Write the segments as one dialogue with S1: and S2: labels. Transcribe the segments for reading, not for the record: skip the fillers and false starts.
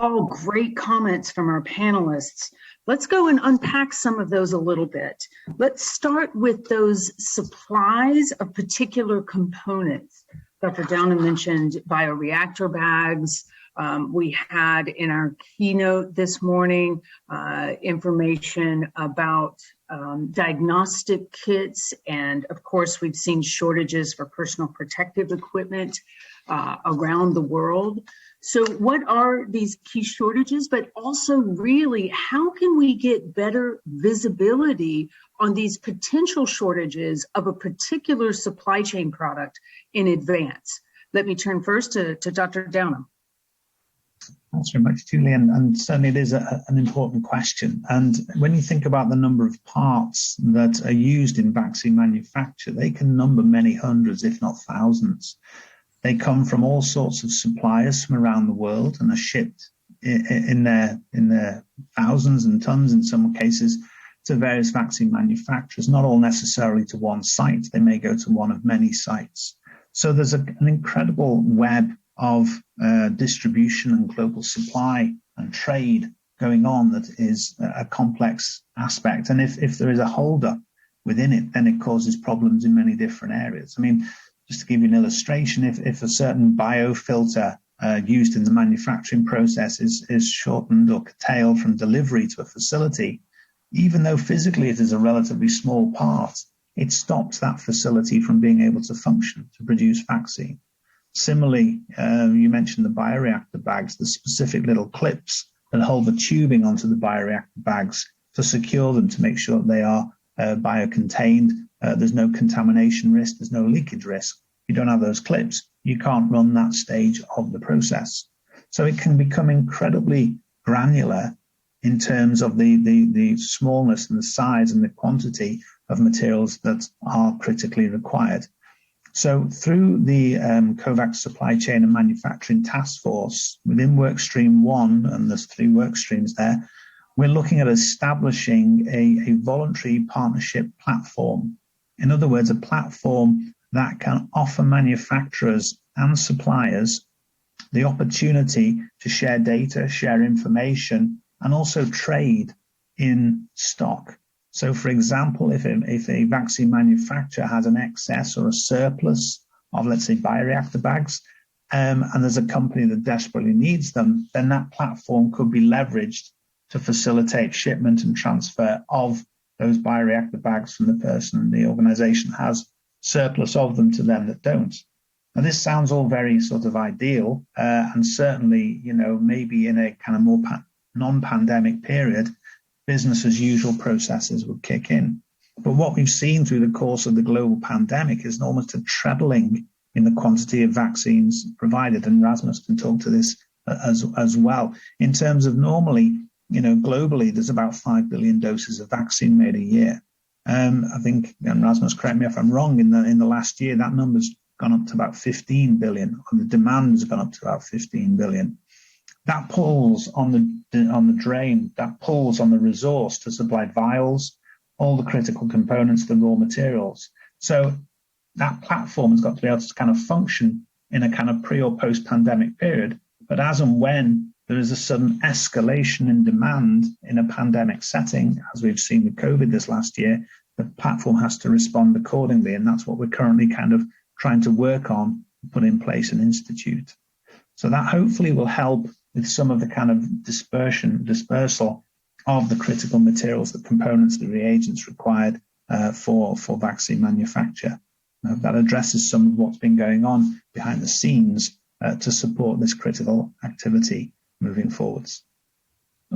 S1: all great comments from our panelists. Let's go and unpack some of those a little bit. Let's start with those supplies of particular components. Dr. Downham mentioned bioreactor bags. We had in our keynote this morning information about diagnostic kits, and of course we've seen shortages for personal protective equipment around the world. So what are these key shortages, but also really how can we get better visibility on these potential shortages of a particular supply chain product in advance? Let me turn first to Dr. Downham.
S2: Thanks very much, Julie, and certainly it is an important question. And when you think about the number of parts that are used in vaccine manufacture, they can number many hundreds, if not thousands. They come from all sorts of suppliers from around the world and are shipped in their thousands and tons in some cases to various vaccine manufacturers, not all necessarily to one site. They may go to one of many sites. So there's an incredible web of distribution and global supply and trade going on that is a complex aspect. And if there is a holdup within it, then it causes problems in many different areas. I mean, just to give you an illustration, if a certain biofilter used in the manufacturing process is shortened or curtailed from delivery to a facility, even though physically it is a relatively small part, it stops that facility from being able to function to produce vaccine. Similarly, you mentioned the bioreactor bags, the specific little clips that hold the tubing onto the bioreactor bags to secure them to make sure that they are biocontained. There's no contamination risk, there's no leakage risk. You don't have those clips, you can't run that stage of the process. So it can become incredibly granular in terms of the smallness and the size and the quantity of materials that are critically required. So through the COVAX Supply Chain and Manufacturing Task Force, within Workstream 1, and there's 3 work streams there, we're looking at establishing a voluntary partnership platform. In other words, a platform that can offer manufacturers and suppliers the opportunity to share data, share information, and also trade in stock. So, for example, if a vaccine manufacturer has an excess or a surplus of, let's say, bioreactor bags, and there's a company that desperately needs them, then that platform could be leveraged to facilitate shipment and transfer of those bioreactor bags from the person the organization has surplus of them to them that don't. Now, this sounds all very sort of ideal, and certainly, maybe in a kind of more non-pandemic period, business as usual processes would kick in. But what we've seen through the course of the global pandemic is almost a trebling in the quantity of vaccines provided, and Rasmus can talk to this as well. In terms of normally, globally, there's about 5 billion doses of vaccine made a year. I think, and Rasmus, correct me if I'm wrong, in the last year, that number's gone up to about 15 billion, and the demand has gone up to about 15 billion. That pulls on the drain, that pulls on the resource to supply vials, all the critical components, the raw materials. So that platform has got to be able to kind of function in a kind of pre or post-pandemic period. But as and when there is a sudden escalation in demand in a pandemic setting, as we've seen with COVID this last year, the platform has to respond accordingly. And that's what we're currently kind of trying to work on, put in place and institute. So that hopefully will help with some of the kind of dispersal of the critical materials, the components, the reagents required for vaccine manufacture. That addresses some of what's been going on behind the scenes to support this critical activity moving forwards.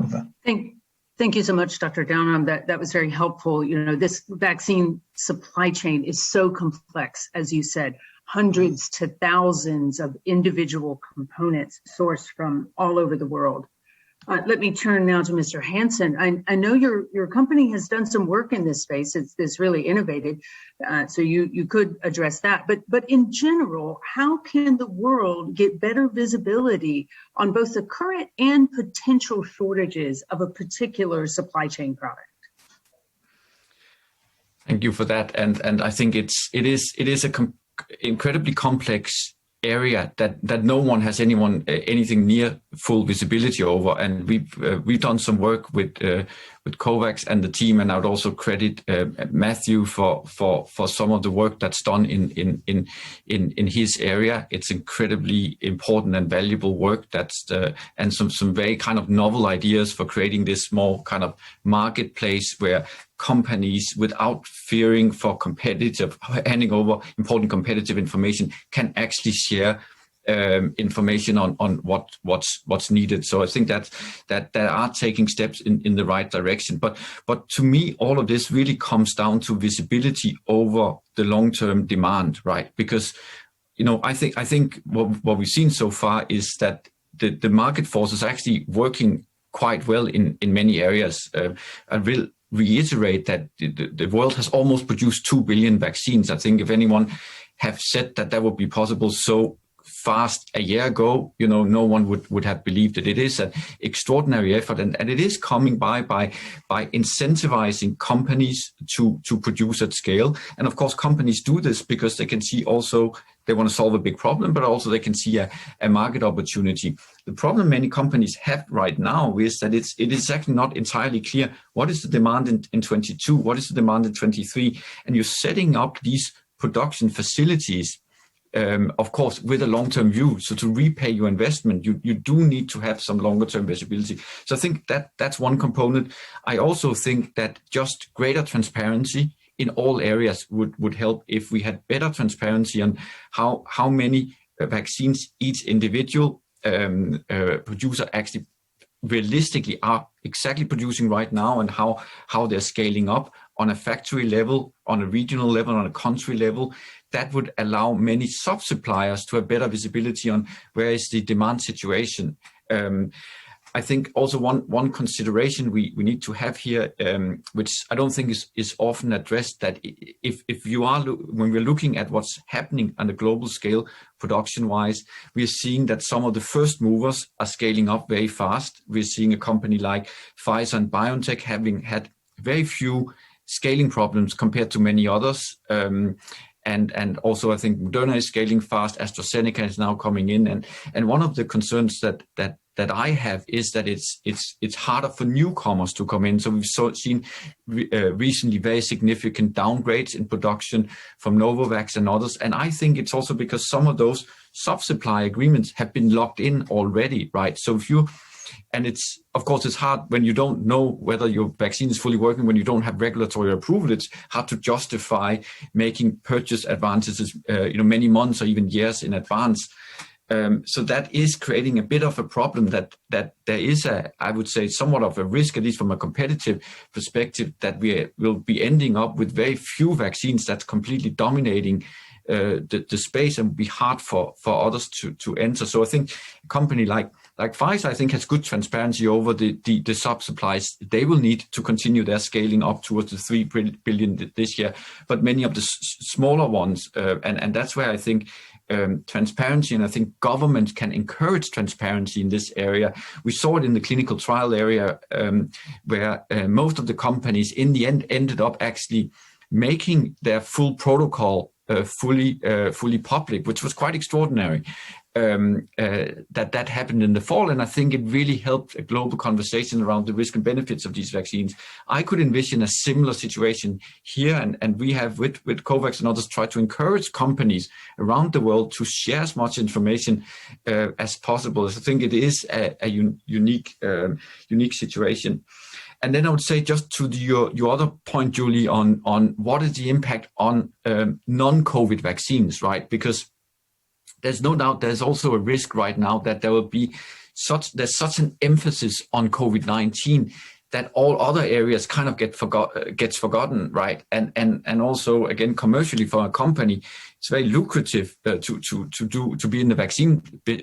S2: Over.
S1: Thank you so much, Dr. Downham. That was very helpful. This vaccine supply chain is so complex, as you said. Hundreds to thousands of individual components sourced from all over the world. Let me turn now to Mr. Hansen. I know your company has done some work in this space. It's really innovative, so you could address that. But in general, how can the world get better visibility on both the current and potential shortages of a particular supply chain product?
S3: Thank you for that. And I think it is a incredibly complex area that no one has anything near full visibility over, and we've done some work with COVAX and the team, and I would also credit Matthew for some of the work that's done in his area. It's incredibly important and valuable work and some very kind of novel ideas for creating this small kind of marketplace where companies, without fearing for handing over important competitive information, can actually share information on what's needed. So I think that they are taking steps in the right direction. But to me, all of this really comes down to visibility over the long-term demand, right? Because I think what we've seen so far is that the market force is actually working quite well in many areas. I will reiterate that the world has almost produced 2 billion vaccines. I think if anyone have said that would be possible so fast a year ago, no one would have believed it. It is an extraordinary effort, and it is coming by incentivizing companies to produce at scale. And of course, companies do this because they can see also they want to solve a big problem, but also they can see a market opportunity. The problem many companies have right now is that it is actually not entirely clear what is the demand in 22, what is the demand in 23, and you're setting up these production facilities, of course, with a long-term view. So to repay your investment, you do need to have some longer-term visibility. So I think that's one component. I also think that just greater transparency in all areas would help if we had better transparency on how many vaccines each individual producer actually realistically are exactly producing right now, and how they're scaling up on a factory level, on a regional level, on a country level. That would allow many sub-suppliers to have better visibility on where is the demand situation. I think also one consideration we need to have here, which I don't think is often addressed, that if you are, when we're looking at what's happening on a global scale, production-wise, we're seeing that some of the first movers are scaling up very fast. We're seeing a company like Pfizer and BioNTech having had very few scaling problems compared to many others. And also, I think Moderna is scaling fast. AstraZeneca is now coming in, and one of the concerns that I have is that it's harder for newcomers to come in. So we've seen recently very significant downgrades in production from Novavax and others, and I think it's also because some of those sub-supply agreements have been locked in already, right? So and it's, of course, it's hard when you don't know whether your vaccine is fully working, when you don't have regulatory approval. It's hard to justify making purchase advances, many months or even years in advance. So that is creating a bit of a problem that there is I would say, somewhat of a risk, at least from a competitive perspective, that we will be ending up with very few vaccines that's completely dominating the space, and be hard for others to enter. So I think a company like Pfizer, I think, has good transparency over the sub-supplies they will need to continue their scaling up towards the 3 billion this year. But many of the smaller ones, and that's where I think transparency, and I think government can encourage transparency in this area. We saw it in the clinical trial area, where most of the companies in the end ended up actually making their full protocol fully public, which was quite extraordinary. That happened in the fall, and I think it really helped a global conversation around the risk and benefits of these vaccines. I could envision a similar situation here, and we have with COVAX and others tried to encourage companies around the world to share as much information as possible. So I think it is a unique situation. And then I would say, just to your other point, Julie, on what is the impact on non-COVID vaccines, right? Because there's no doubt there's also a risk right now that there will be there's such an emphasis on COVID-19 that all other areas kind of gets forgotten, right? And also, again, commercially for a company, it's very lucrative to be in the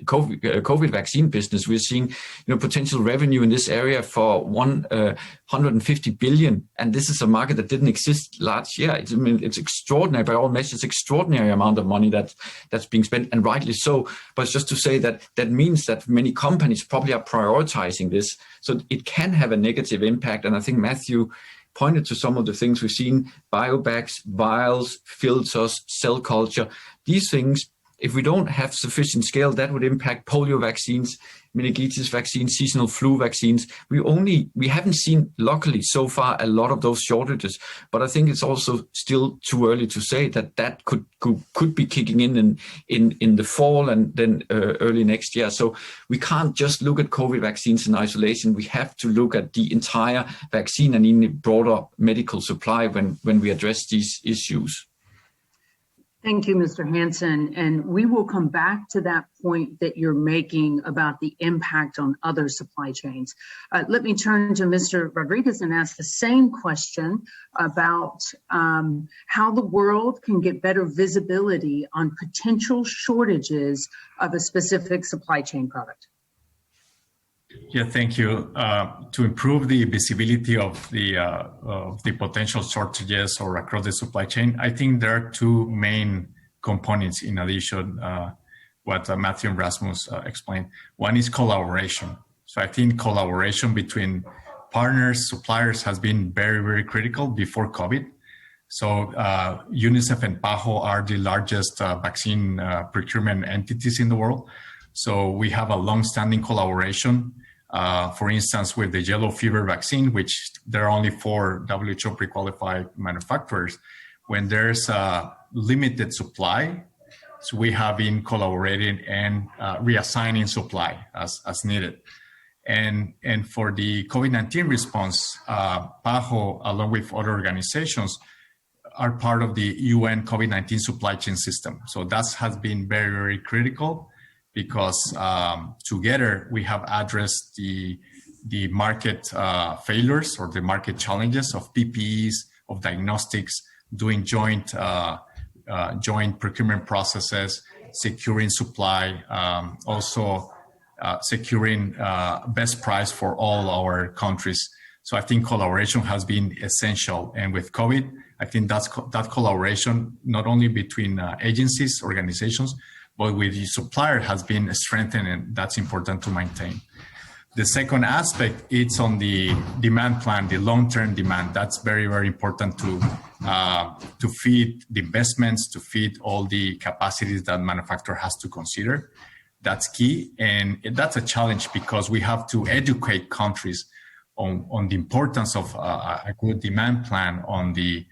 S3: COVID vaccine business. We're seeing potential revenue in this area for 150 billion, and this is a market that didn't exist last year. It's extraordinary by all measures, extraordinary amount of money that's being spent, and rightly so. But it's just to say that means that many companies probably are prioritizing this, so it can have a negative impact. And I think Matthew pointed to some of the things we've seen: biobags, vials, filters, cell culture. These things, if we don't have sufficient scale, that would impact polio vaccines, meningitis vaccines, seasonal flu vaccines. We haven't seen, luckily, so far a lot of those shortages, but I think it's also still too early to say that could be kicking in the fall and then early next year. So we can't just look at COVID vaccines in isolation. We have to look at the entire vaccine and in the broader medical supply when we address these issues.
S1: Thank you, Mr. Hansen. And we will come back to that point that you're making about the impact on other supply chains. Let me turn to Mr. Rodriguez and ask the same question about how the world can get better visibility on potential shortages of a specific supply chain product.
S4: Yeah, thank you. To improve the visibility of the potential shortages or across the supply chain, I think there are two main components in addition what Matthew and Rasmus explained. One is collaboration. So I think collaboration between partners, suppliers has been very, very critical before COVID. So UNICEF and PAHO are the largest vaccine procurement entities in the world. So we have a long-standing collaboration. For instance, with the yellow fever vaccine, which there are only 4 WHO pre-qualified manufacturers, when there's a limited supply, so we have been collaborating and reassigning supply as needed. And for the COVID-19 response, PAHO, along with other organizations, are part of the UN COVID-19 supply chain system. So that has been very, very critical, because together we have addressed the market failures or the market challenges of PPEs, of diagnostics, doing joint procurement processes, securing supply, also securing best price for all our countries. So I think collaboration has been essential. And with COVID, I think that collaboration, not only between agencies, organizations, but with the supplier has been strengthened, and that's important to maintain. The second aspect, it's on the demand plan, the long-term demand. That's very, very important to feed the investments, to feed all the capacities that manufacturer has to consider. That's key, and that's a challenge because we have to educate countries on the importance of a good demand plan, on the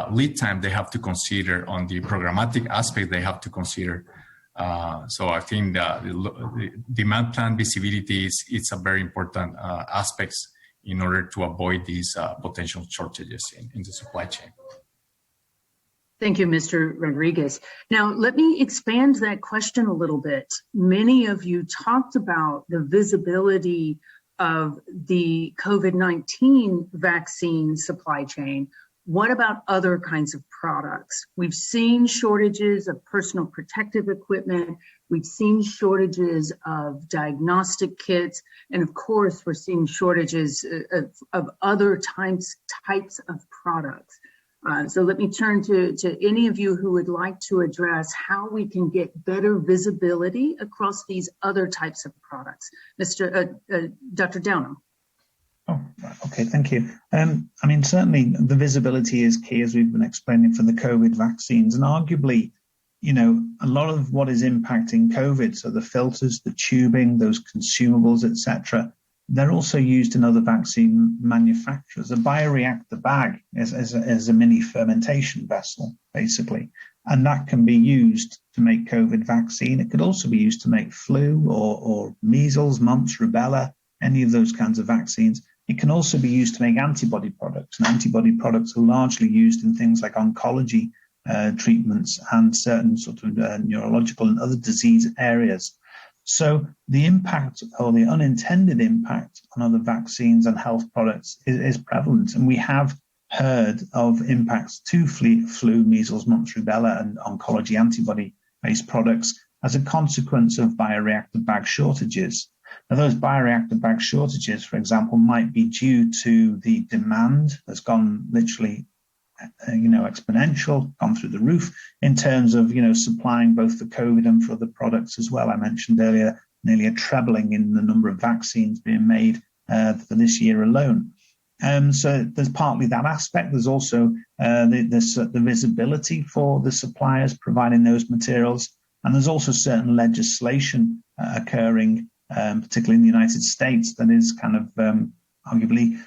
S4: lead time they have to consider, on the programmatic aspect they have to consider. So I think the demand plan visibility is a very important aspects in order to avoid these potential shortages in the supply chain.
S1: Thank you, Mr. Rodriguez. Now, let me expand that question a little bit. Many of you talked about the visibility of the COVID-19 vaccine supply chain. What about other kinds of products? We've seen shortages of personal protective equipment. We've seen shortages of diagnostic kits. And of course, we're seeing shortages of other types of products. So let me turn to any of you who would like to address how we can get better visibility across these other types of products. Dr. Downham.
S2: Oh, okay, thank you. I mean, certainly the visibility is key, as we've been explaining for the COVID vaccines, and arguably, a lot of what is impacting COVID, so the filters, the tubing, those consumables, etc., they're also used in other vaccine manufacturers. A bioreactor bag is a mini fermentation vessel, basically, and that can be used to make COVID vaccine. It could also be used to make flu or measles, mumps, rubella, any of those kinds of vaccines. It can also be used to make antibody products, and antibody products are largely used in things like oncology treatments and certain sort of neurological and other disease areas. So the impact or the unintended impact on other vaccines and health products is prevalent. And we have heard of impacts to flu, measles, mumps, rubella, and oncology antibody-based products as a consequence of bioreactor bag shortages. Now, those bioreactor bag shortages, for example, might be due to the demand that's gone literally exponential, gone through the roof in terms of, supplying both for COVID and for other products as well. I mentioned earlier, nearly a trebling in the number of vaccines being made for this year alone. So there's partly that aspect. There's also the visibility for the suppliers providing those materials. And there's also certain legislation occurring, particularly in the United States, that is kind of arguably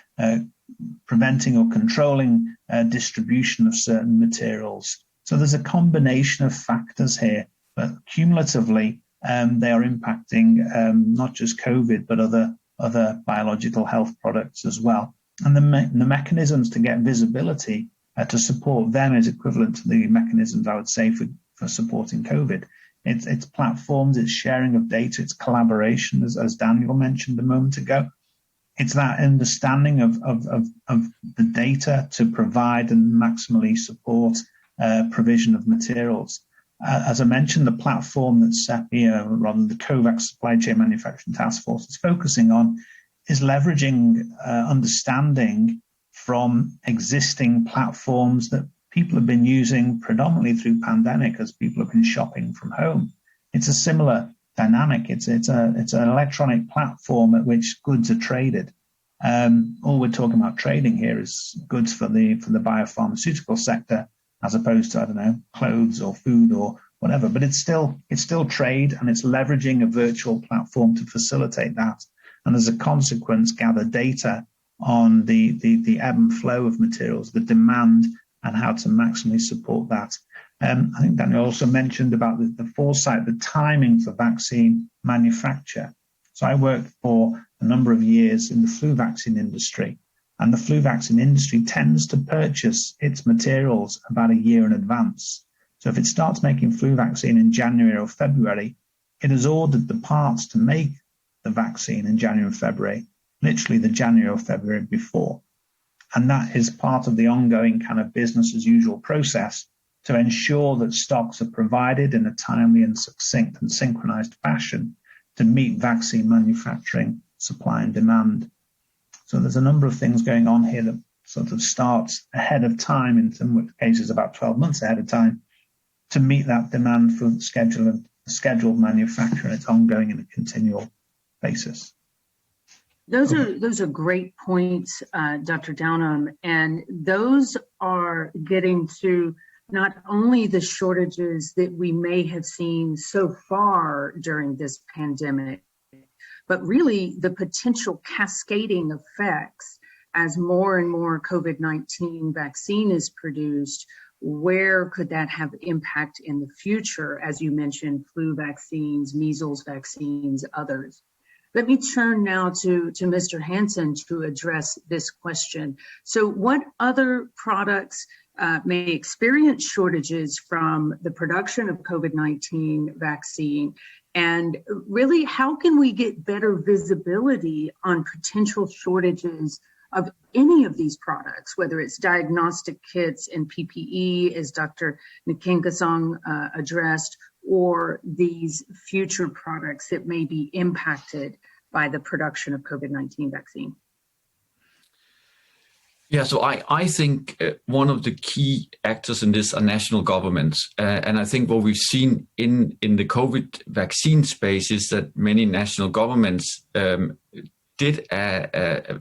S2: preventing or controlling distribution of certain materials. So there's a combination of factors here, but cumulatively they are impacting not just COVID, but other biological health products as well. And the mechanisms to get visibility to support them is equivalent to the mechanisms, I would say, for supporting COVID. It's platforms, it's sharing of data, it's collaboration, as Daniel mentioned a moment ago. It's that understanding of the data to provide and maximally support provision of materials. As I mentioned, the platform that CEPI, rather than the COVAX Supply Chain Manufacturing Task Force, is focusing on is leveraging understanding from existing platforms that people have been using predominantly through pandemic as people have been shopping from home. It's a similar dynamic. It's an electronic platform at which goods are traded. All we're talking about trading here is goods for the biopharmaceutical sector, as opposed to, I don't know, clothes or food or whatever. But it's still trade, and it's leveraging a virtual platform to facilitate that. And as a consequence, gather data on the ebb and flow of materials, the demand, and how to maximally support that. I think Daniel also mentioned about the foresight, the timing for vaccine manufacture. So I worked for a number of years in the flu vaccine industry, and the flu vaccine industry tends to purchase its materials about a year in advance. So if it starts making flu vaccine in January or February, it has ordered the parts to make the vaccine in January and February, literally the January or February before. And that is part of the ongoing kind of business as usual process to ensure that stocks are provided in a timely and succinct and synchronized fashion to meet vaccine manufacturing, supply and demand. So there's a number of things going on here that sort of starts ahead of time, in some cases about 12 months ahead of time, to meet that demand for scheduled manufacture, and it's ongoing in a continual basis.
S1: Those are great points, Dr. Downham, and those are getting to not only the shortages that we may have seen so far during this pandemic, but really the potential cascading effects as more and more COVID-19 vaccine is produced. Where could that have impact in the future? As you mentioned, flu vaccines, measles vaccines, others. Let me turn now to Mr. Hansen to address this question. So what other products may experience shortages from the production of COVID-19 vaccine? And really, how can we get better visibility on potential shortages of any of these products, whether it's diagnostic kits and PPE, as Dr. Nkengasong addressed, or these future products that may be impacted by the production of COVID-19 vaccine?
S3: Yeah, so I think one of the key actors in this are national governments. And I think what we've seen in the COVID vaccine space is that many national governments did a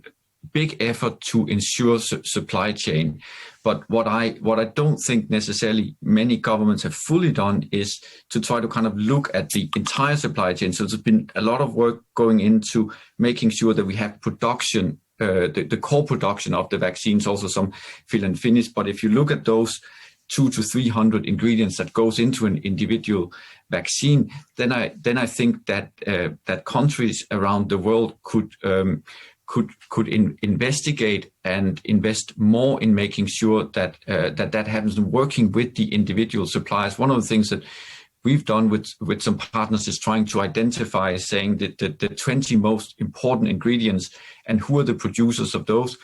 S3: big effort to ensure supply chain. But what I don't think necessarily many governments have fully done is to try to kind of look at the entire supply chain. So there's been a lot of work going into making sure that we have production, the core production of the vaccines, also some fill and finish. But if you look at those 200 to 300 ingredients that goes into an individual vaccine, then I think that that countries around the world could investigate and invest more in making sure that that happens, and working with the individual suppliers. One of the things that we've done with some partners is trying to identify, saying that the 20 most important ingredients and who are the producers of those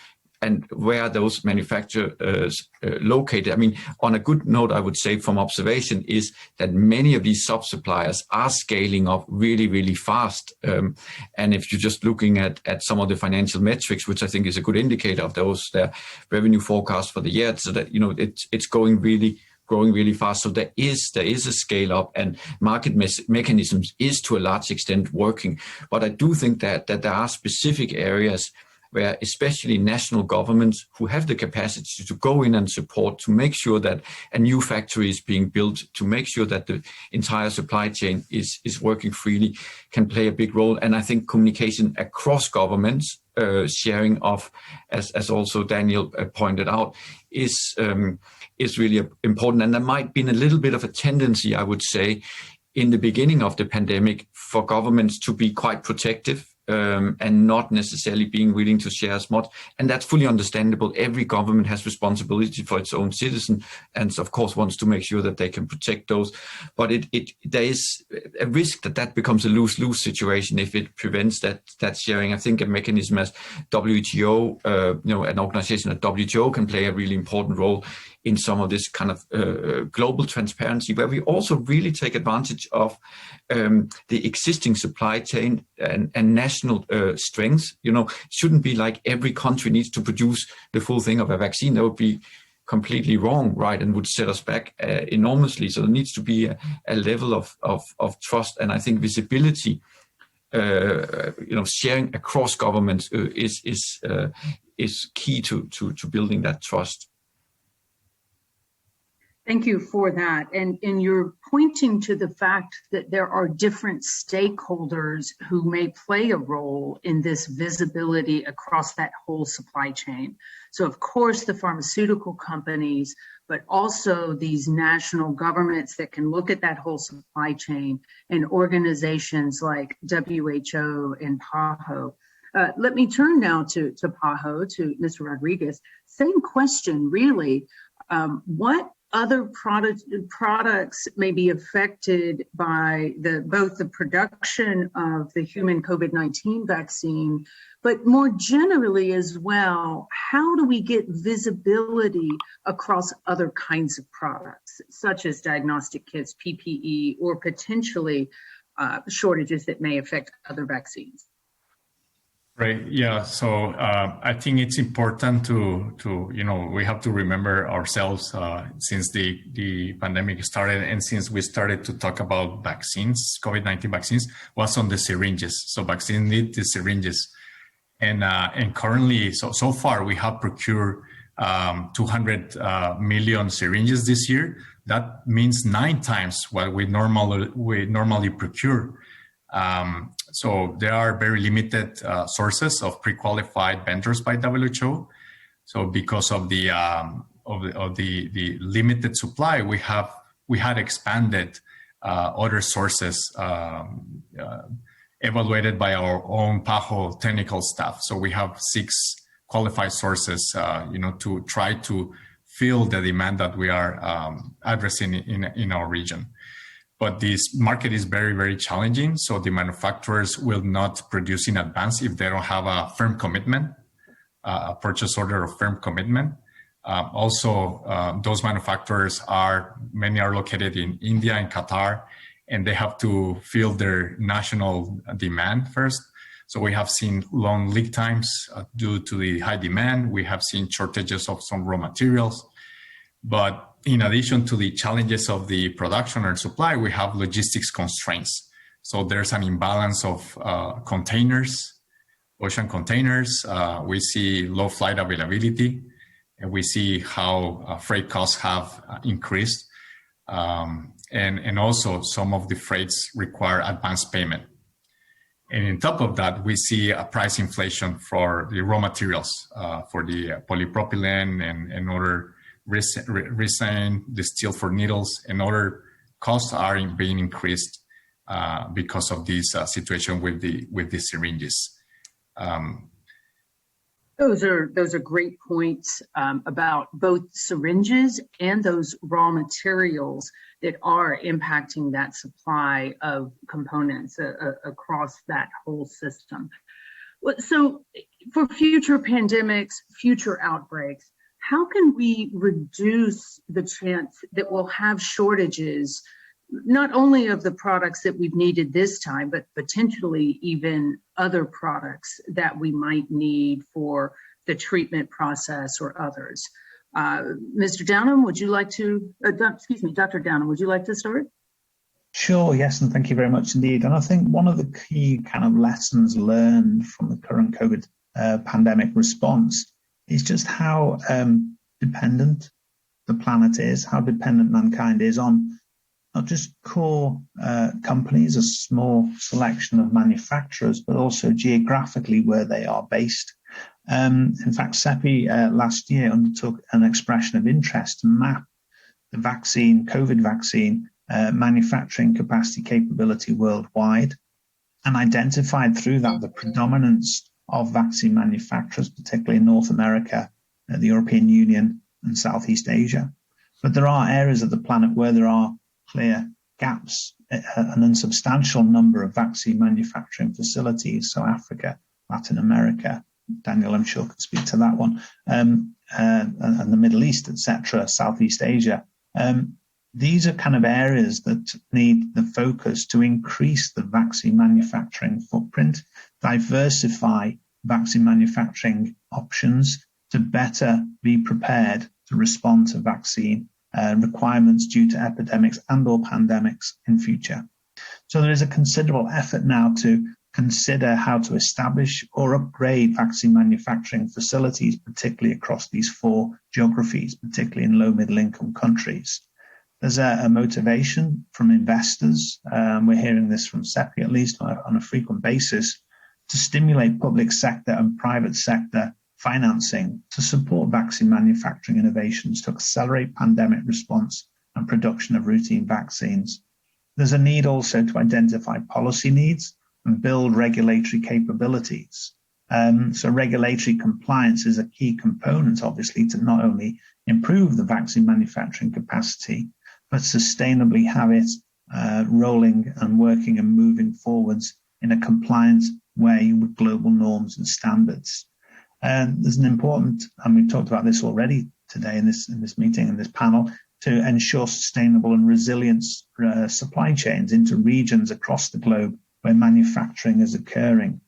S3: and where are those manufacturers located. I mean, on a good note, I would say from observation is that many of these sub-suppliers are scaling up really, really fast. And if you're just looking at some of the financial metrics, which I think is a good indicator of those, their revenue forecast for the year, so that, you know, it's growing really fast. So there is a scale up, and market mechanisms is to a large extent working. But I do think that there are specific areas where especially national governments who have the capacity to go in and support, to make sure that a new factory is being built, to make sure that the entire supply chain is working freely, can play a big role. And I think communication across governments, sharing of, as also Daniel pointed out, is really important. And there might be a little bit of a tendency, I would say, in the beginning of the pandemic for governments to be quite protective and not necessarily being willing to share as much. And that's fully understandable. Every government has responsibility for its own citizen and of course wants to make sure that they can protect those. But there is a risk that becomes a lose-lose situation if it prevents that sharing. I think a mechanism as WTO, an organization at WTO can play a really important role in some of this kind of global transparency, where we also really take advantage of the existing supply chain and national strengths. It shouldn't be like every country needs to produce the full thing of a vaccine. That would be completely wrong, right, and would set us back enormously. So there needs to be a level of trust, and I think visibility, sharing across governments is key to building that trust.
S1: Thank you for that. And you're pointing to the fact that there are different stakeholders who may play a role in this visibility across that whole supply chain. So of course, the pharmaceutical companies, but also these national governments that can look at that whole supply chain, and organizations like WHO and PAHO. Let me turn now to PAHO, to Mr. Rodriguez. Same question, really. What other products may be affected by both the production of the human COVID-19 vaccine, but more generally as well, how do we get visibility across other kinds of products, such as diagnostic kits, PPE, or potentially shortages that may affect other vaccines?
S4: Right. Yeah. So I think it's important to we have to remember ourselves since the pandemic started, and since we started to talk about vaccines, COVID-19 vaccines, was on the syringes. So vaccines need the syringes, and currently, so far we have procured 200 million syringes this year. That means 9 times what we normally procure. So there are very limited sources of pre-qualified vendors by WHO. So because of the limited supply, we had expanded other sources evaluated by our own PAHO technical staff. So we have 6 qualified sources, to try to fill the demand that we are addressing in our region. But this market is very, very challenging. So the manufacturers will not produce in advance if they don't have a firm commitment, a purchase order or firm commitment. Also, those manufacturers many are located in India and Qatar, and they have to fill their national demand first. So we have seen long lead times due to the high demand. We have seen shortages of some raw materials. But in addition to the challenges of the production and supply, we have logistics constraints. So there's an imbalance of containers, ocean containers. We see low flight availability, and we see how freight costs have increased. And also some of the freights require advance payment. And on top of that, we see a price inflation for the raw materials, for the polypropylene and other resin, the steel for needles, and other costs are being increased because of this situation with the syringes.
S1: Those are great points about both syringes and those raw materials that are impacting that supply of components across that whole system. So for future pandemics, future outbreaks, how can we reduce the chance that we'll have shortages, not only of the products that we've needed this time, but potentially even other products that we might need for the treatment process or others? Mr. Downham, would you like to, Dr. Downham, would you like to start?
S2: Sure, yes, and thank you very much indeed. And I think one of the key kind of lessons learned from the current COVID pandemic response is just how dependent the planet is, how dependent mankind is on not just core companies, a small selection of manufacturers, but also geographically where they are based. In fact, CEPI last year undertook an expression of interest to map the COVID vaccine manufacturing capacity capability worldwide, and identified through that the predominance of vaccine manufacturers, particularly in North America, the European Union, and Southeast Asia. But there are areas of the planet where there are clear gaps, an unsubstantial number of vaccine manufacturing facilities. So Africa, Latin America, Daniel, I'm sure, could speak to that one, and the Middle East, etc., Southeast Asia. These are kind of areas that need the focus to increase the vaccine manufacturing footprint, diversify vaccine manufacturing options to better be prepared to respond to vaccine requirements due to epidemics and or pandemics in future. So there is a considerable effort now to consider how to establish or upgrade vaccine manufacturing facilities, particularly across these 4 geographies, particularly in low middle income countries. There's a motivation from investors, we're hearing this from CEPI at least on a frequent basis, to stimulate public sector and private sector financing to support vaccine manufacturing innovations to accelerate pandemic response and production of routine vaccines. There's a need also to identify policy needs and build regulatory capabilities. So regulatory compliance is a key component, obviously, to not only improve the vaccine manufacturing capacity, but sustainably have it rolling and working and moving forwards in a compliant way with global norms and standards. There's an important, and we've talked about this already today in this meeting, in this panel, to ensure sustainable and resilient supply chains into regions across the globe where manufacturing is occurring.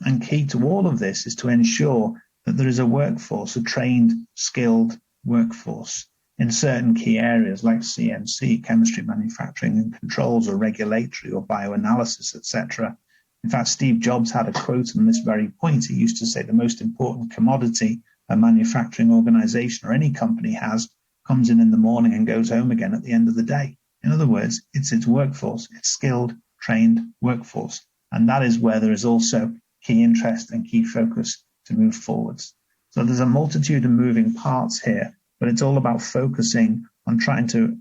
S2: And key to all of this is to ensure that there is a workforce, a trained, skilled workforce in certain key areas like CMC, chemistry, manufacturing and controls, or regulatory or bioanalysis, etc. In fact, Steve Jobs had a quote on this very point. He used to say the most important commodity a manufacturing organization or any company has comes in the morning and goes home again at the end of the day. In other words, it's its workforce, its skilled, trained workforce. And that is where there is also key interest and key focus to move forwards. So there's a multitude of moving parts here, but it's all about focusing on trying to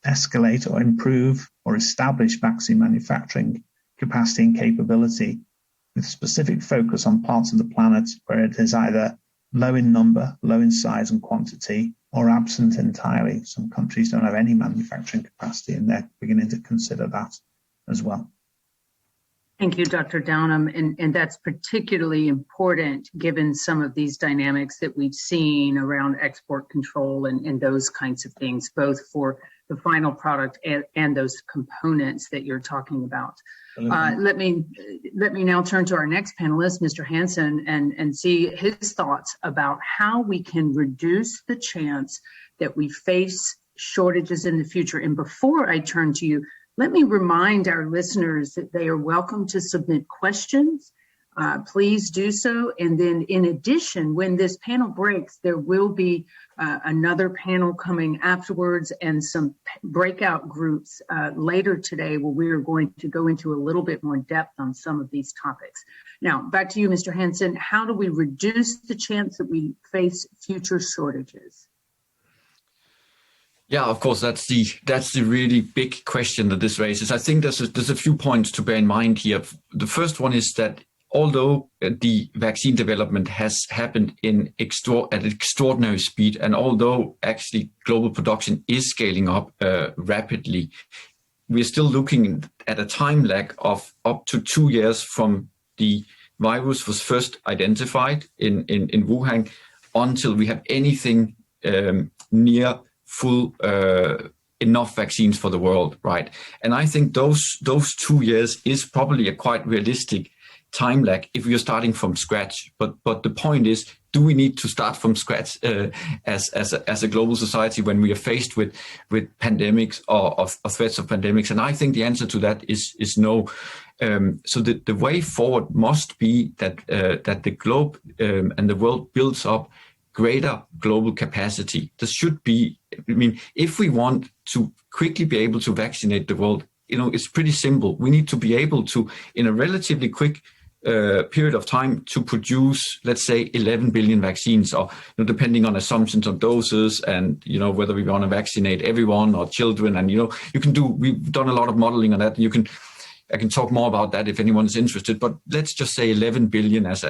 S2: escalate or improve or establish vaccine manufacturing capacity and capability with specific focus on parts of the planet where it is either low in number, low in size and quantity, or absent entirely. Some countries don't have any manufacturing capacity, and they're beginning to consider that as well.
S1: Thank you, Dr. Downham. And that's particularly important given some of these dynamics that we've seen around export control and those kinds of things, both for the final product and those components that you're talking about. Let me now turn to our next panelist, Mr. Hansen, and see his thoughts about how we can reduce the chance that we face shortages in the future. And before I turn to you, let me remind our listeners that they are welcome to submit questions. Please do so. And then in addition, when this panel breaks, there will be another panel coming afterwards and some breakout groups later today where we are going to go into a little bit more depth on some of these topics. Now, back to you, Mr. Hansen. How do we reduce the chance that we face future shortages?
S3: Yeah, of course, that's the really big question that this raises. I think there's a few points to bear in mind here. The first one is that although the vaccine development has happened at extraordinary speed, and although actually global production is scaling up rapidly, we're still looking at a time lag of up to 2 years from the virus was first identified in Wuhan until we have anything near full enough vaccines for the world, right? And I think those 2 years is probably a quite realistic time lag if we are starting from scratch. But the point is, do we need to start from scratch as a global society when we are faced with pandemics or threats of pandemics? And I think the answer to that is no. So the way forward must be that the globe and the world builds up greater global capacity. There should be, I mean, if we want to quickly be able to vaccinate the world, it's pretty simple. We need to be able to, in a relatively quick period of time, to produce, let's say, 11 billion vaccines, or depending on assumptions of doses and whether we want to vaccinate everyone or children. And we've done a lot of modeling on that. I can talk more about that if anyone is interested, but let's just say 11 billion is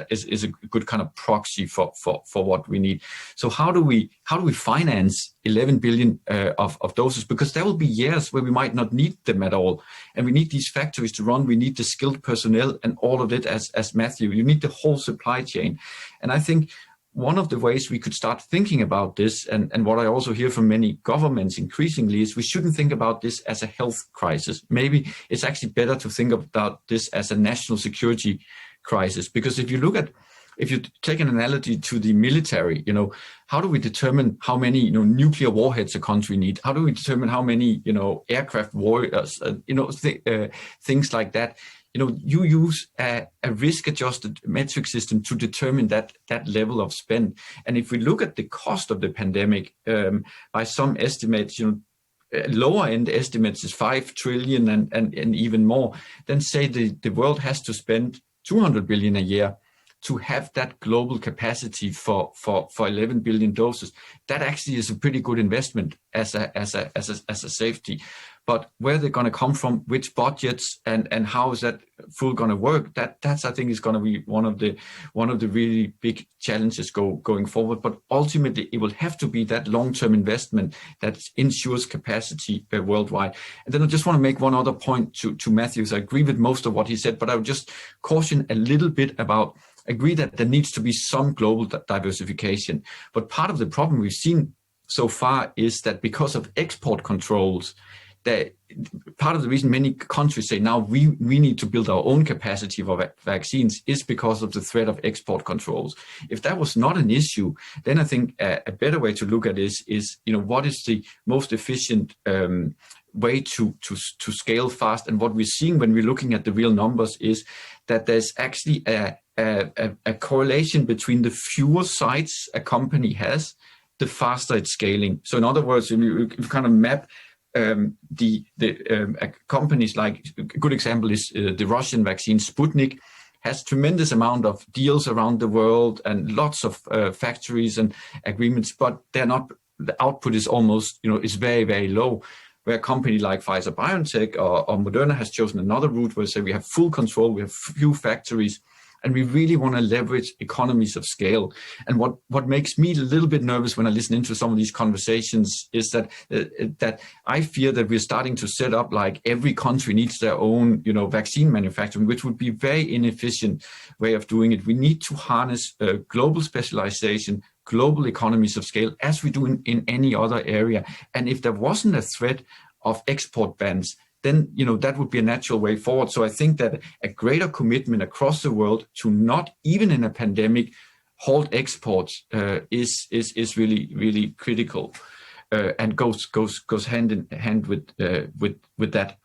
S3: a good kind of proxy for what we need. So how do we finance 11 billion of doses? Because there will be years where we might not need them at all, and we need these factories to run. We need the skilled personnel and all of it. As Matthew, you need the whole supply chain, and I think one of the ways we could start thinking about this, and what I also hear from many governments increasingly, is we shouldn't think about this as a health crisis. Maybe it's actually better to think about this as a national security crisis. Because if you take an analogy to the military, how do we determine how many nuclear warheads a country needs? How do we determine how many aircraft warriors? Things like that. You use a risk-adjusted metric system to determine that level of spend. And if we look at the cost of the pandemic, by some estimates, lower end estimates is 5 trillion and even more, then say the world has to spend 200 billion a year to have that global capacity for 11 billion doses. That actually is a pretty good investment as a safety. But where they're going to come from, which budgets, and how is that full going to work? That's I think is going to be one of the really big challenges going forward. But ultimately, it will have to be that long-term investment that ensures capacity worldwide. And then I just want to make one other point to Matthews. I agree with most of what he said, but I would just caution a little bit about. Agree that there needs to be some global diversification. But part of the problem we've seen so far is that because of export controls, that part of the reason many countries say now we need to build our own capacity for vaccines is because of the threat of export controls. If that was not an issue, then I think a better way to look at this is what is the most efficient way to scale fast. And what we're seeing when we're looking at the real numbers is that there's actually a correlation between the fewer sites a company has, the faster it's scaling. So in other words, if you kind of map the companies, like a good example is the Russian vaccine Sputnik, has tremendous amount of deals around the world and lots of factories and agreements, but the output is almost, is very, very low. Where a company like Pfizer BioNTech or Moderna has chosen another route where say we have full control, we have few factories, and we really want to leverage economies of scale. And what makes me a little bit nervous when I listen into some of these conversations is that I fear that we're starting to set up like every country needs their own, vaccine manufacturing, which would be a very inefficient way of doing it. We need to harness global specialization, global economies of scale, as we do in any other area. And if there wasn't a threat of export bans, then that would be a natural way forward. So I think that a greater commitment across the world to not, even in a pandemic, halt exports is really, really critical, and goes hand in hand with that.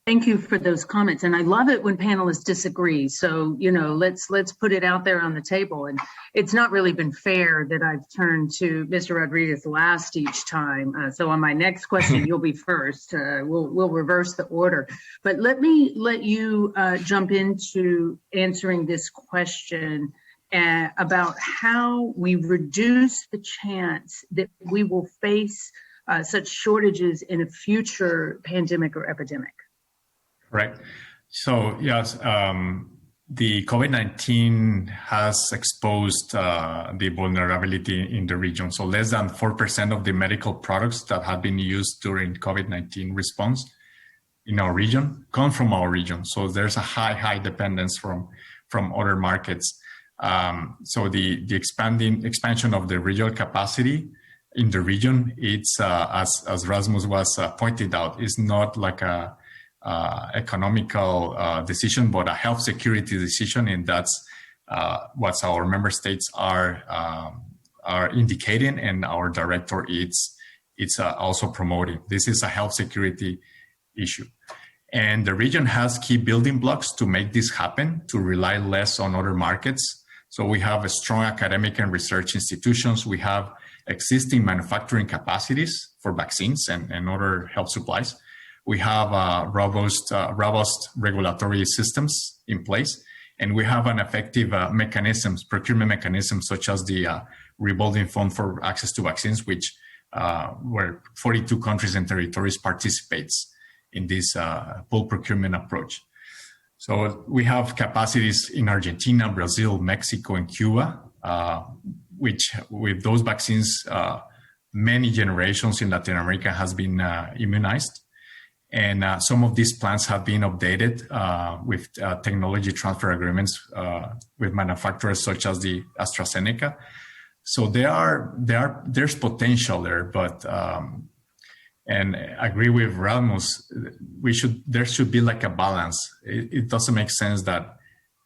S1: Thank you for those comments, and I love it when panelists disagree. So let's put it out there on the table. And it's not really been fair that I've turned to Mr. Rodriguez last each time. So on my next question, you'll be first. We'll reverse the order. But let you jump into answering this question about how we reduce the chance that we will face such shortages in a future pandemic or epidemic.
S4: Right. So yes, the COVID-19 has exposed the vulnerability in the region. So less than 4% of the medical products that have been used during COVID-19 response in our region come from our region. So there's a high dependence from other markets. So the expansion of the regional capacity in the region, it's as Rasmus was pointed out, is not like a economical decision, but a health security decision, and that's what our member states are indicating, and our director it's also promoting. This is a health security issue. And the region has key building blocks to make this happen, to rely less on other markets. So we have a strong academic and research institutions. We have existing manufacturing capacities for vaccines and other health supplies. We have robust regulatory systems in place, and we have an effective procurement mechanisms, such as the revolving fund for access to vaccines, which where 42 countries and territories participates in this pool procurement approach. So we have capacities in Argentina, Brazil, Mexico, and Cuba, which with those vaccines, many generations in Latin America has been immunized. And some of these plans have been updated with technology transfer agreements with manufacturers such as the AstraZeneca. So there's potential there, but and I agree with Rasmus, there should be like a balance. It doesn't make sense that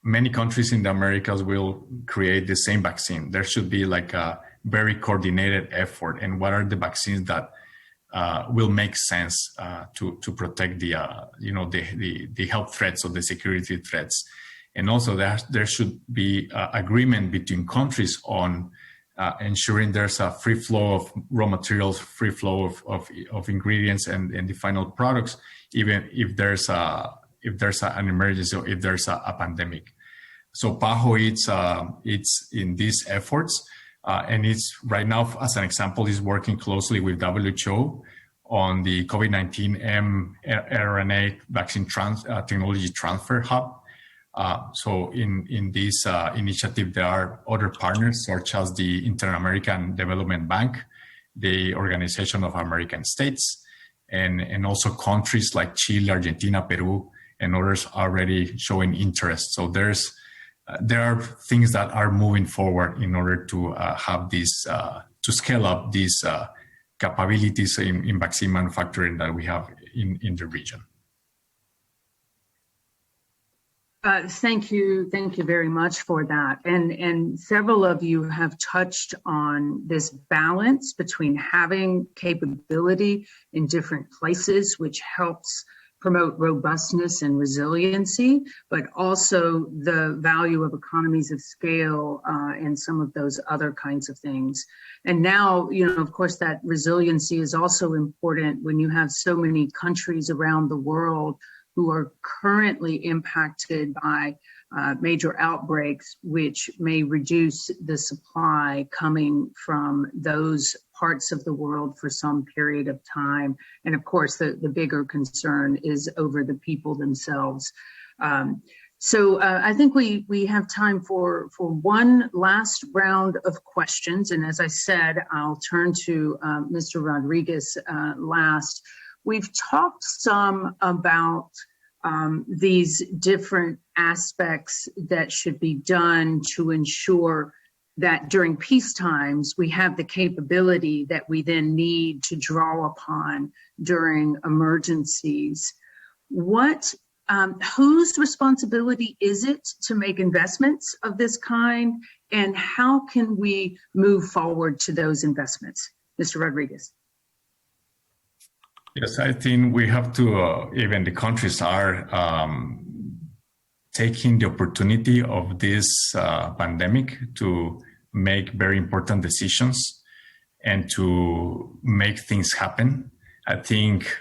S4: many countries in the Americas will create the same vaccine. There should be like a very coordinated effort. And what are the vaccines that will make sense to protect the health threats or the security threats? And also there should be agreement between countries on ensuring there's a free flow of raw materials, free flow of ingredients and the final products, even if there's an emergency or if there's a pandemic. So PAHO it's in these efforts, and it's right now, as an example, is working closely with WHO on the COVID-19 mRNA vaccine technology transfer hub. So in this initiative, there are other partners such as the Inter-American Development Bank, the Organization of American States, and also countries like Chile, Argentina, Peru, and others already showing interest. So there are things that are moving forward in order to have this, to scale up these capabilities in vaccine manufacturing that we have in the region.
S1: Thank you very much for that. And several of you have touched on this balance between having capability in different places, which helps promote robustness and resiliency, but also the value of economies of scale and some of those other kinds of things. And now, of course, that resiliency is also important when you have so many countries around the world who are currently impacted by major outbreaks, which may reduce the supply coming from those parts of the world for some period of time. And of course, the bigger concern is over the people themselves. So I think we have time for one last round of questions. And as I said, I'll turn to Mr. Rodriguez last. We've talked some about these different aspects that should be done to ensure that during peace times, we have the capability that we then need to draw upon during emergencies. Whose responsibility is it to make investments of this kind, and how can we move forward to those investments? Mr. Rodriguez.
S4: Yes, I think we have to, even the countries are taking the opportunity of this pandemic to make very important decisions and to make things happen. I think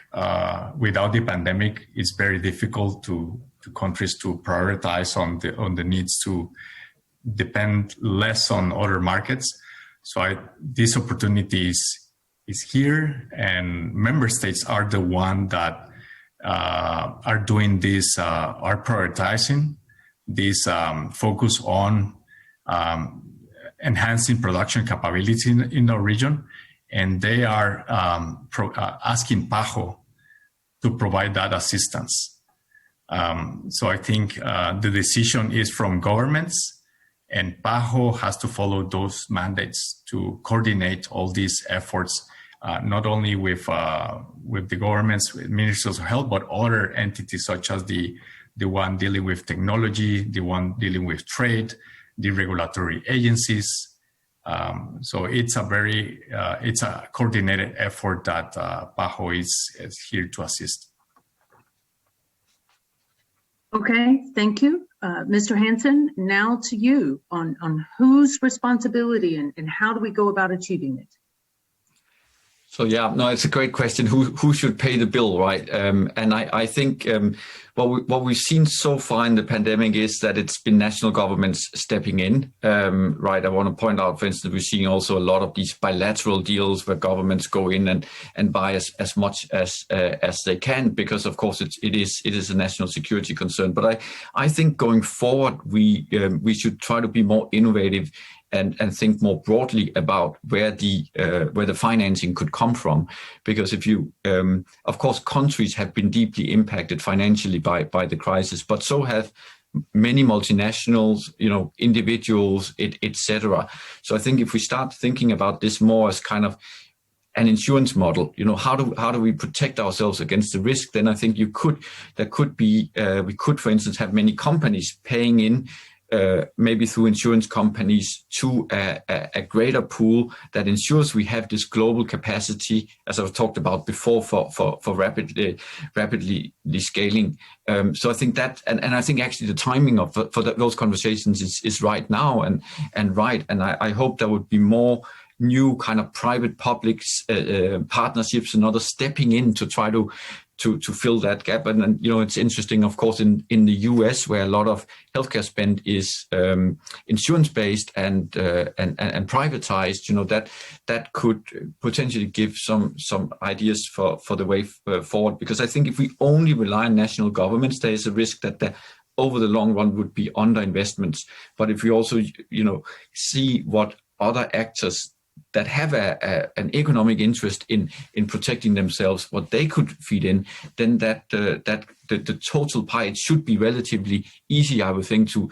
S4: without the pandemic, it's very difficult to countries to prioritize on the needs to depend less on other markets. So this opportunity is here, and member states are the one that are doing this, are prioritizing this focus on enhancing production capability in the region, and they are asking PAHO to provide that assistance. So I think the decision is from governments, and PAHO has to follow those mandates to coordinate all these efforts not only with the governments, with ministries of health, but other entities such as the one dealing with technology, the one dealing with trade, the regulatory agencies. So it's a coordinated effort that PAHO is here to assist.
S1: Okay, thank you. Mr. Hansen, now to you on whose responsibility and how do we go about achieving it?
S3: So yeah, no, it's a great question. Who should pay the bill, right? And I think what we've seen so far in the pandemic is that it's been national governments stepping in, right? I want to point out, for instance, we're seeing also a lot of these bilateral deals where governments go in and buy as much as they can, because of course it is a national security concern. But I think going forward we should try to be more innovative and think more broadly about where the financing could come from, because if you, of course, countries have been deeply impacted financially by the crisis, but so have many multinationals, individuals, etc. So I think if we start thinking about this more as kind of an insurance model, how do we protect ourselves against the risk? Then I think we could, for instance, have many companies paying in. Maybe through insurance companies to a greater pool that ensures we have this global capacity, as I've talked about before, for rapidly scaling. So I think that, and I think actually the timing those conversations is right now and right. And I hope there would be more new kind of private-public partnerships and others stepping in to try to fill that gap. And it's interesting, of course, in the US, where a lot of healthcare spend is insurance-based and privatized, that could potentially give some ideas for the way forward. Because I think if we only rely on national governments, there is a risk that over the long run would be underinvestments. But if we also, see what other actors that have an economic interest in protecting themselves, what they could feed in, then that the total pie, it should be relatively easy, I would think, to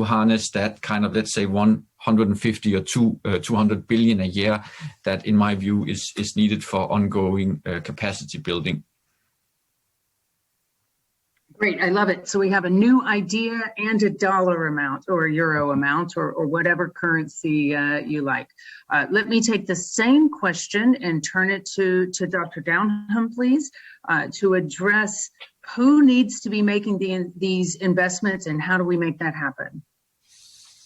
S3: harness that kind of, let's say, 150 or 200 billion a year that, in my view, is needed for ongoing capacity building.
S1: Great, I love it. So we have a new idea and a dollar amount or a euro amount or whatever currency you like. Let me take the same question and turn it to Dr. Downham, please, to address who needs to be making these investments and how do we make that happen?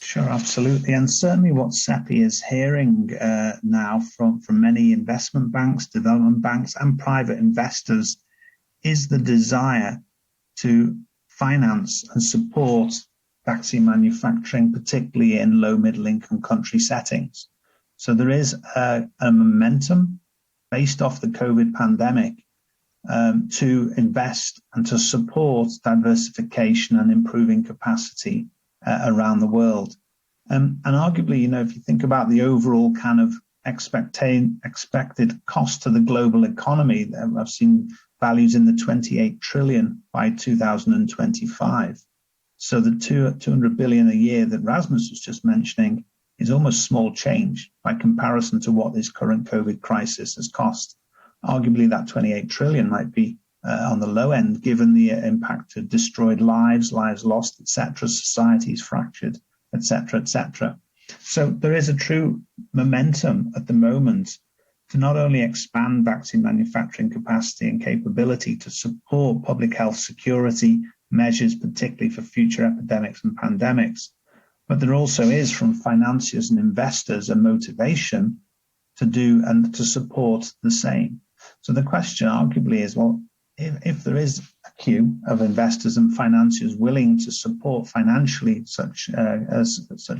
S2: Sure, absolutely. And certainly what CEPI is hearing now from many investment banks, development banks and private investors is the desire to finance and support vaccine manufacturing, particularly in low middle income country settings. So there is a momentum based off the COVID pandemic to invest and to support diversification and improving capacity around the world. And arguably, if you think about the overall kind of expected cost to the global economy, I've seen values in the 28 trillion by 2025. So the 200 billion a year that Rasmus was just mentioning is almost small change by comparison to what this current COVID crisis has cost. Arguably that 28 trillion might be on the low end, given the impact of destroyed lives lost, etc., societies fractured, etc., etc. So there is a true momentum at the moment to not only expand vaccine manufacturing capacity and capability to support public health security measures, particularly for future epidemics and pandemics, but there also is from financiers and investors a motivation to do and to support the same. So the question arguably is, well, if there is a queue of investors and financiers willing to support financially such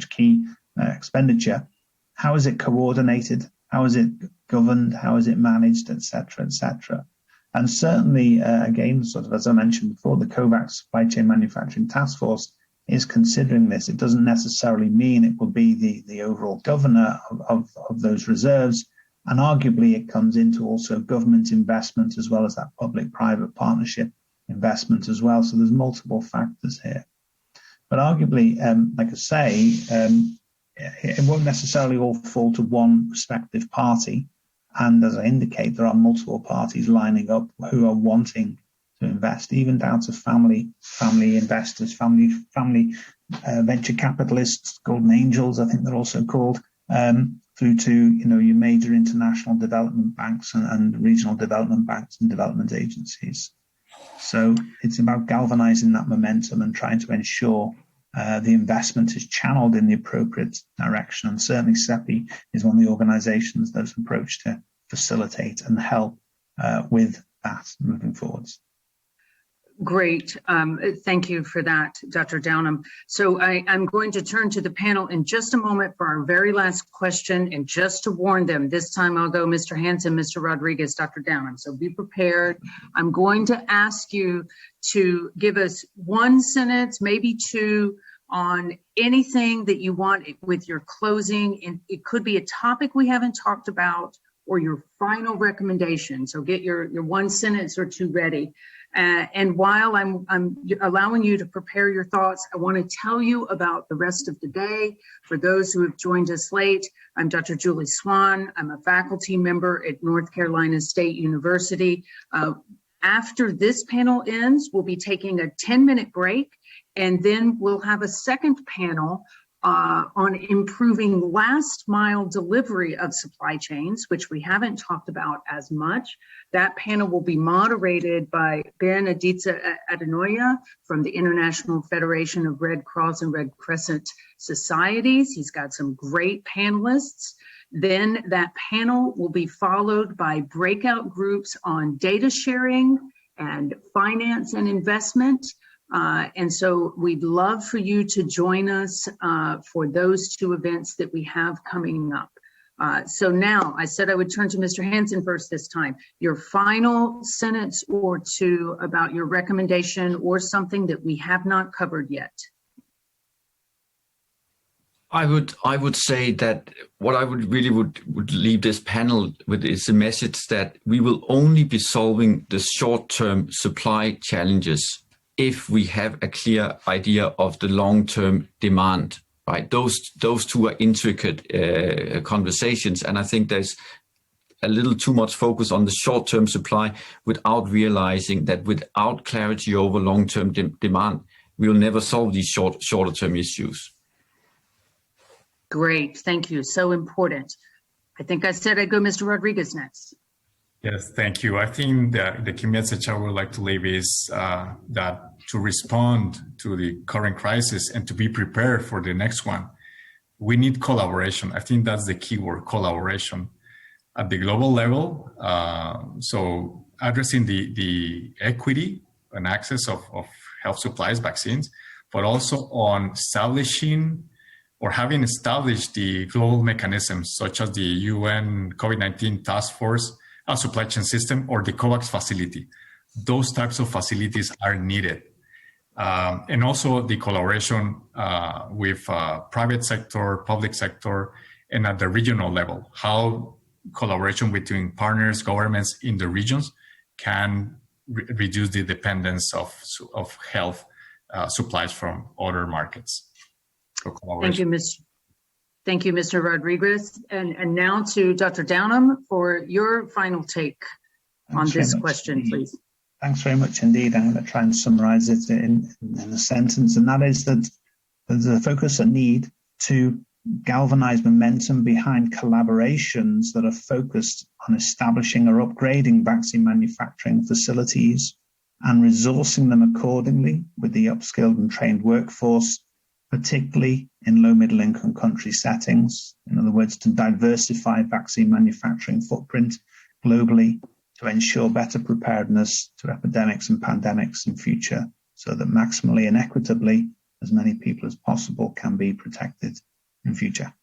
S2: key expenditure, how is it coordinated? How is it governed? How is it managed, et cetera, et cetera? And certainly, again, sort of as I mentioned before, the COVAX Supply Chain Manufacturing Task Force is considering this. It doesn't necessarily mean it will be the overall governor of those reserves. And arguably, it comes into also government investment as well as that public-private partnership investment as well. So there's multiple factors here. But arguably, like I say, it won't necessarily all fall to one respective party. And as I indicate, there are multiple parties lining up who are wanting to invest, even down to family investors, family venture capitalists, golden angels, I think they're also called, through to your major international development banks and regional development banks and development agencies. So it's about galvanizing that momentum and trying to ensure the investment is channeled in the appropriate direction. And certainly CEPI is one of the organizations that's approached to facilitate and help with that moving forwards.
S1: Great. Thank you for that, Dr. Downham. So I'm going to turn to the panel in just a moment for our very last question. And just to warn them, this time I'll go Mr. Hansen, Mr. Rodriguez, Dr. Downham. So be prepared. I'm going to ask you to give us one sentence, maybe two, on anything that you want with your closing. And it could be a topic we haven't talked about or your final recommendation. So get your one sentence or two ready. And while I'm allowing you to prepare your thoughts, I want to tell you about the rest of the day. For those who have joined us late, I'm Dr. Julie Swann. I'm a faculty member at North Carolina State University. After this panel ends, we'll be taking a 10-minute break, and then we'll have a second panel on improving last mile delivery of supply chains, which we haven't talked about as much. That panel will be moderated by Ben Aditya Adenoya from the International Federation of Red Cross and Red Crescent Societies. He's got some great panelists. Then that panel will be followed by breakout groups on data sharing and finance and investment. And so we'd love for you to join us for those two events that we have coming up. So now I said I would turn to Mr. Hansen first this time. Your final sentence or two about your recommendation or something that we have not covered yet.
S3: I would say that what I would leave this panel with is a message that we will only be solving the short-term supply challenges if we have a clear idea of the long-term demand, right? Those two are intricate conversations, and I think there's a little too much focus on the short-term supply without realizing that without clarity over long-term demand, we will never solve these shorter-term issues.
S1: Great, thank you, so important. I think I said I'd go Mr. Rodriguez next.
S4: Yes, thank you. I think the key message I would like to leave is that to respond to the current crisis and to be prepared for the next one, we need collaboration. I think that's the key word, collaboration at the global level. So addressing the equity and access of health supplies, vaccines, but also on establishing or having established the global mechanisms such as the UN COVID-19 Task Force, a supply chain system, or the COVAX facility. Those types of facilities are needed. And also the collaboration with private sector, public sector, and at the regional level, how collaboration between partners, governments in the regions can reduce the dependence of health supplies from other markets.
S1: Thank you, Mr. Rodriguez. And now to Dr. Downham for your final take on this question, please.
S2: Thanks very much indeed. I'm going to try and summarize it in a sentence, and that is that there's a focus and need to galvanize momentum behind collaborations that are focused on establishing or upgrading vaccine manufacturing facilities and resourcing them accordingly with the upskilled and trained workforce, particularly in low middle income country settings. In other words, to diversify vaccine manufacturing footprint globally to ensure better preparedness to epidemics and pandemics in future, so that maximally and equitably as many people as possible can be protected in future.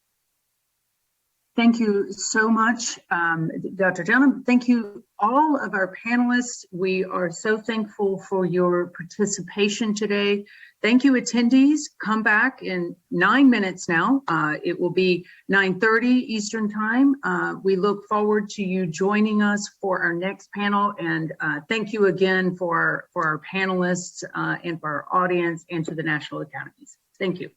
S1: Thank you so much, Dr. Downham. Thank you, all of our panelists. We are so thankful for your participation today. Thank you, attendees. Come back in 9 minutes now. It will be 9:30 Eastern Time. We look forward to you joining us for our next panel. And thank you again for our panelists and for our audience and to the National Academies. Thank you.